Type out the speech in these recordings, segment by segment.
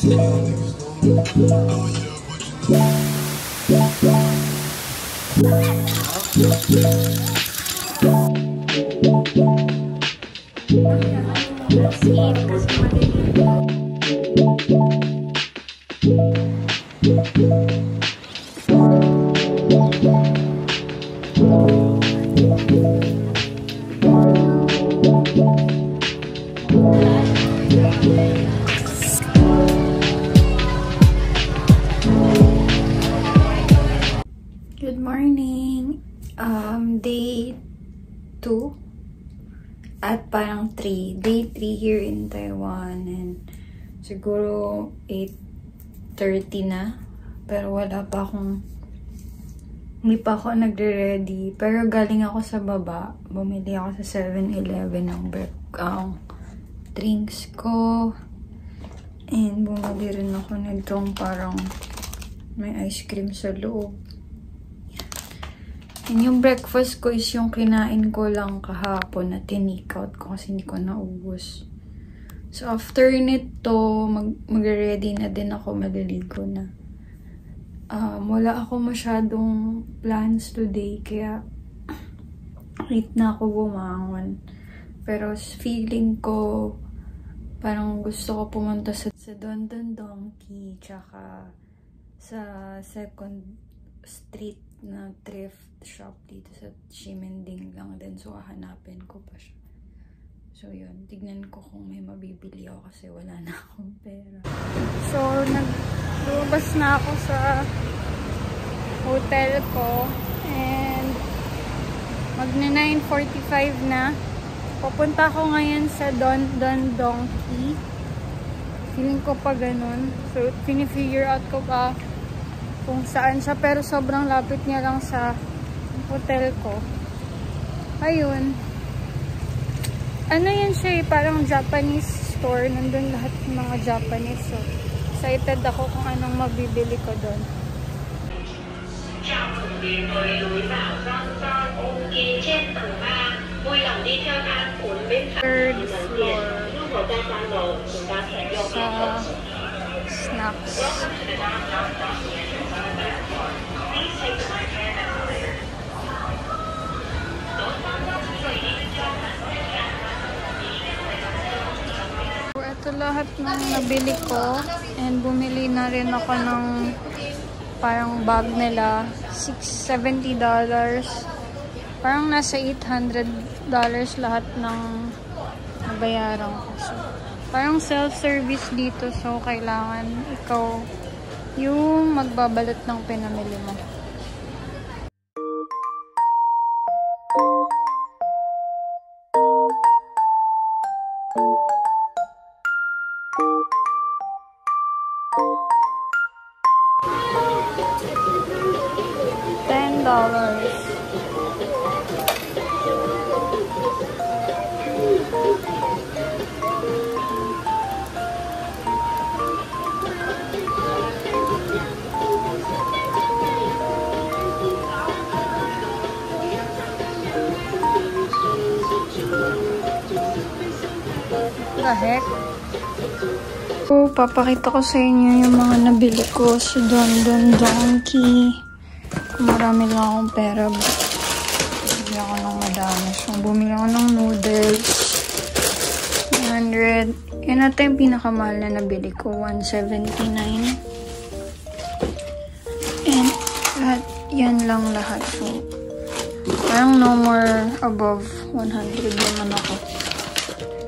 Good morning. Day 2 at parang 3. Day 3 here in Taiwan, and siguro 8:30 na. Pero wala pa akong, hindi pa ako nagre-ready. Pero galing ako sa baba. Bumili ako sa 7-Eleven ng drinks ko. And bumili rin ako nitong parang may ice cream sa loob. And yung breakfast ko is yung kinain ko lang kahapon na tinake out ko kasi hindi ko naubos. So after nito, mag-ready na din ako, maliligo na. Wala ako masyadong plans today, kaya late na ako bumangon. Pero feeling ko, parang gusto ko pumunta sa Don Don Donki, tsaka sa Second Street na thrift shop dito sa Ximending lang din. So, hahanapin ko pa siya. So, yun. Tignan ko kung may mabibili ako kasi wala na akong pera. So, lumabas na ako sa hotel ko. And, magna 9:45 na. Pupunta ko ngayon sa Don Don Donki. Feeling ko pa ganun. So, pinifigure out ko pa kung saan siya, pero sobrang lapit niya lang sa hotel ko. Ayun. Ano yan siya, parang Japanese store. Nandun lahat ng mga Japanese. So, excited ako kung anong mabibili ko doon. Third floor sa snacks. Ito lahat ng nabili ko, and bumili na rin ako ng parang bag nila, $70. Parang nasa $800 lahat ng nabayaran ko. So, parang self-service dito, so kailangan ikaw yung magbabalot ng pinamili mo. $10. The heck? So, papakita ko sa inyo yung mga nabili ko sa Don Don Donki. Kung marami lang akong pera, bumili ako ng madami. So, bumili ako ng noodles. 100. Yan ata yung pinakamahal na nabili ko. 179. And, lahat, yan lang lahat. So, parang no more above 100 naman ako.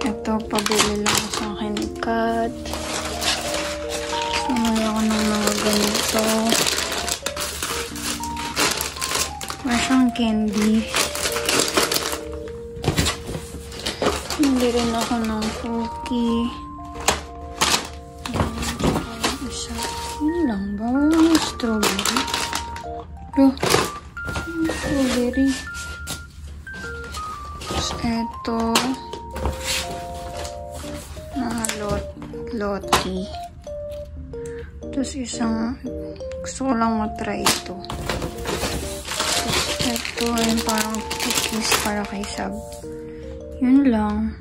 Ito, pabili lang sa akin ni Kat. Sumali ako ng mga ganito. Masang candy. Hindi rin ako ng cookie. Isa. Yun lang ba? Walang strawberry. Strawberry. Tapos ito. Loti. Tapos isang gusto ko lang matry ito. Tapos ito yung parang cookies para kay Sab. Yun lang.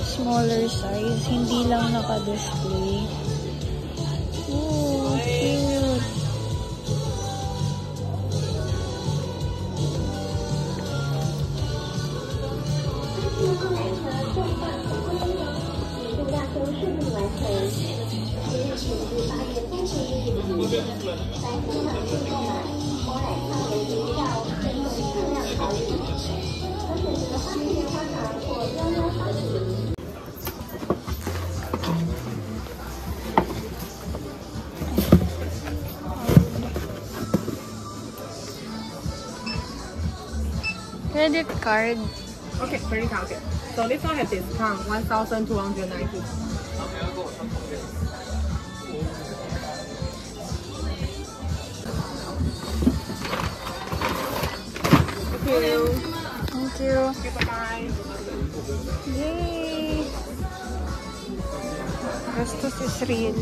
Smaller size, hindi lang naka-display. Oh, cute. Credit card. Okay, credit card. Okay. So this one has discount 1,290. Thank you. Thank you. Okay, bye-bye. Yay! Gastos is real.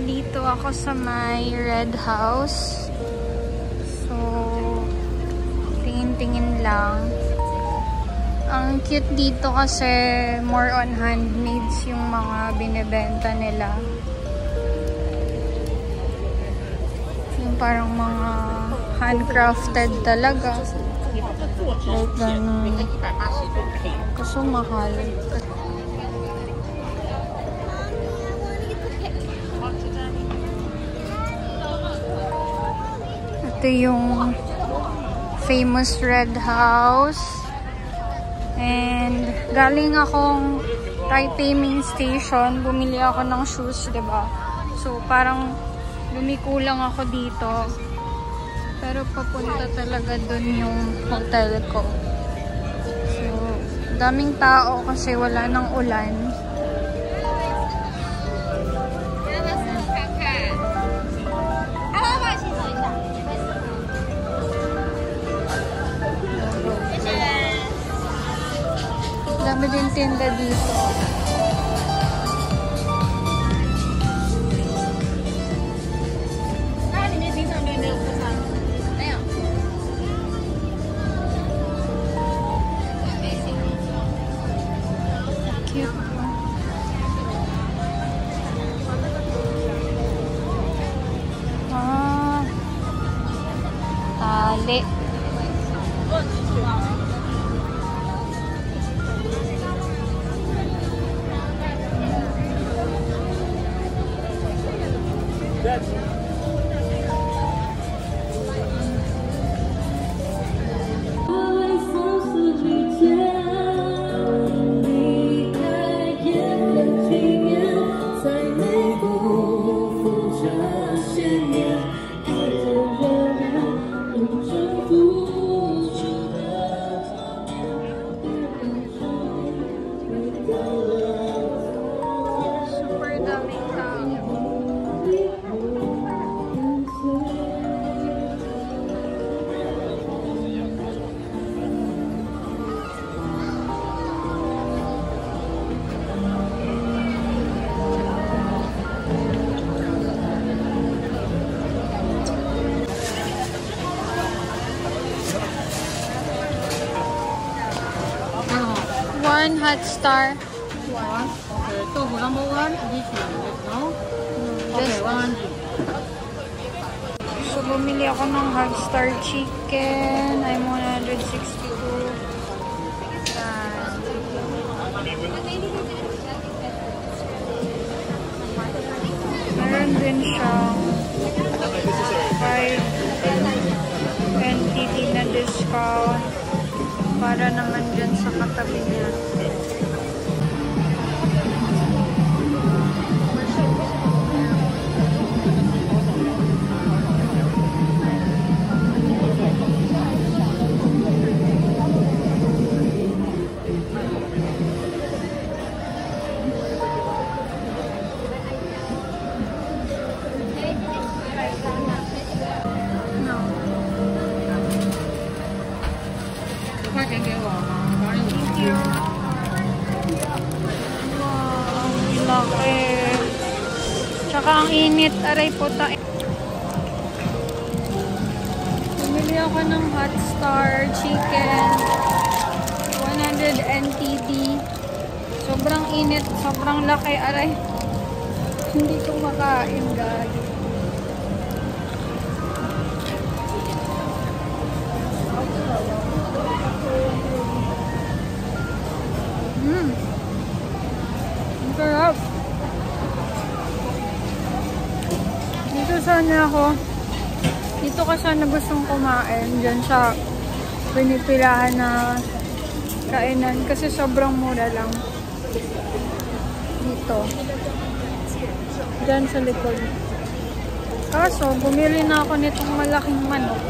Dito ako sa may Red House. So, tingin-tingin lang. Ang cute dito kasi more on handmaids yung mga binibenta nila. Yung parang mga handcrafted talaga. Like ganun. Kaso mahal. Ito yung famous Red House. And galing akong Taipei Main Station, bumili ako ng shoes, 'di ba? So parang lumiko lang ako dito. Pero papunta talaga dun yung hotel ko. So daming tao kasi wala nang ulan. Dami din tinda dito. Cute. Ah. Tali. Super daming tao. One hot star. One. Okay, so number one, this one, no? Okay, 100. So, bumili ako ng hot star chicken. I'm 162. Meron din siyang 5 entity na discount para naman dyan sa katabi niya. Sobrang init. Aray po tayo. Bumili ako ng Hot Star Chicken. 100 NTD. Sobrang init. Sobrang laki. Aray. Hindi ko makain, guys. Ang sarap. Dito sana ako. Dito ka sana gustong kumain. Diyan sa pinipilahan na kainan. Kasi sobrang mura lang. Dito. Diyan sa likod. Kaso, bumili na ako nitong malaking manok.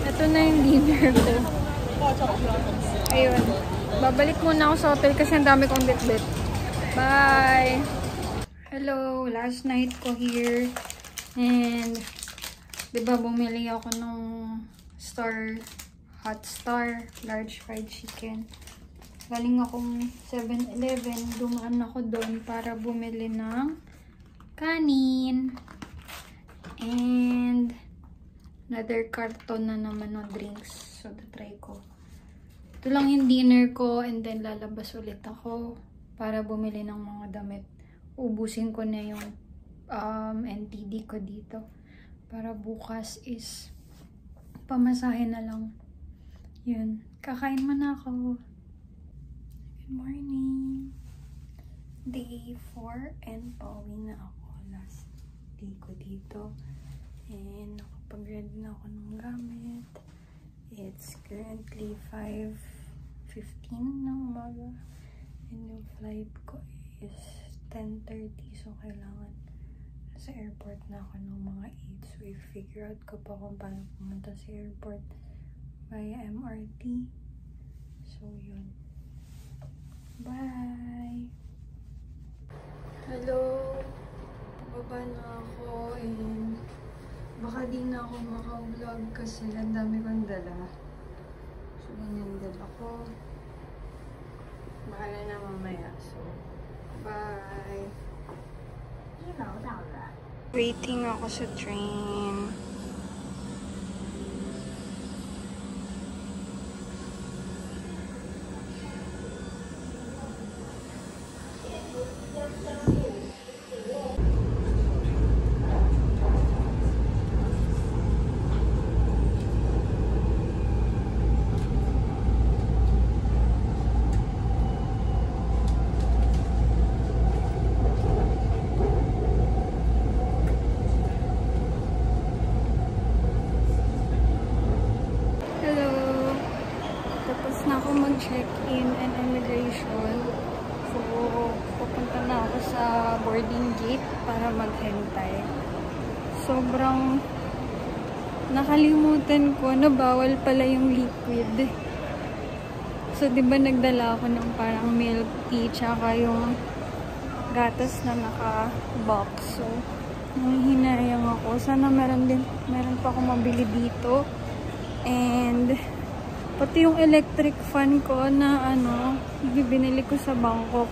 Ito na yung dinner ko. Ayun. Babalik muna ako sa hotel kasi ang dami kong bitbit. Bye! Hello! Last night ko here. And, diba bumili ako ng Hot Star large fried chicken. Galing akong 7-Eleven. Dumaan ako doon para bumili ng kanin. And, another carton na naman ng drinks. So, try ko. Ito lang yung dinner ko. And then, lalabas ulit ako para bumili ng mga damit. Ubusin ko na yung NTD ko dito. Para bukas is pamasahe na lang. Yun. Kakain mo na ako. Good morning. Day 4 and pauwi na ako. Last day ko dito. And nakapag-ready na ako ng gamit. It's currently 5:15 ng umaga. And yung flight ko is 10:30. So kailangan sa airport na ako ng mga 8. So i-figure out ko pa kung paano pumunta sa airport via MRT. So yun. Bye! Hello! Pababa na ako and baka di na ako maka-vlog kasi ang dami kong dala. So ganyan dala ko. Bahala na mamaya. So, bye! Waiting ako sa train. Check-in and immigration. So, pupunta na ako sa boarding gate para maghintay. Sobrang nakalimutan ko na bawal pala yung liquid. So, di ba nagdala ako ng parang milk tea tsaka yung gatas na naka-box. So, nanghihinayang ako. Sana meron pa akong mabili dito. And pati yung electric fan ko na binili ko sa Bangkok,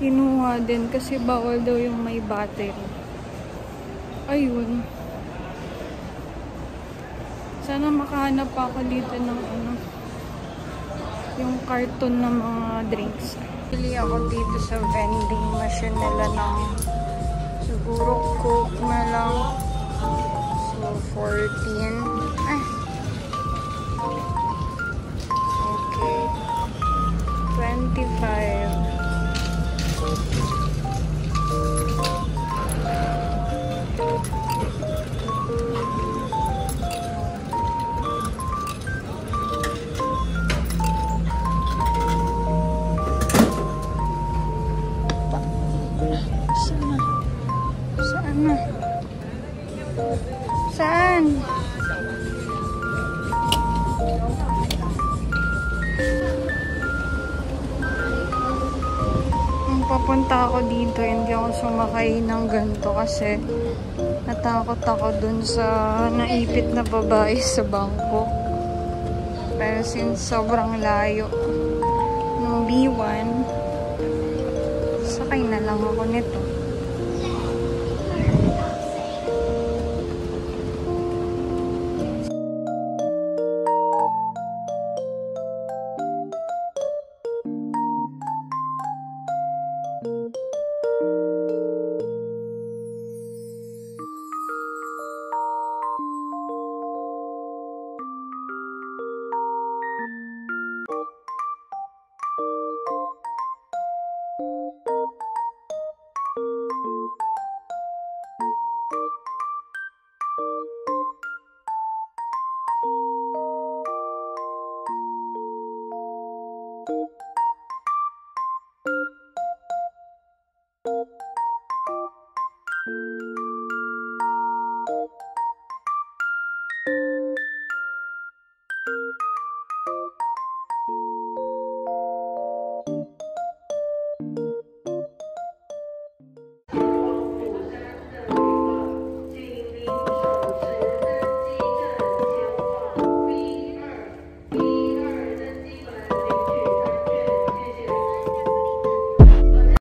kinuha din kasi bawal daw yung may battery. Ayun. Sana makahanap pa ako dito ng yung carton ng mga drinks. Pili ako dito sa vending machine nila ng siguro Coke na lang. So, 14. Okay. 25. Saan? Nung papunta ako dito, hindi ako sumakay ng ganito kasi natakot ako dun sa naipit na babae sa Bangkok. Pero since sobrang layo ng B1, sakay na lang ako nito. Bye!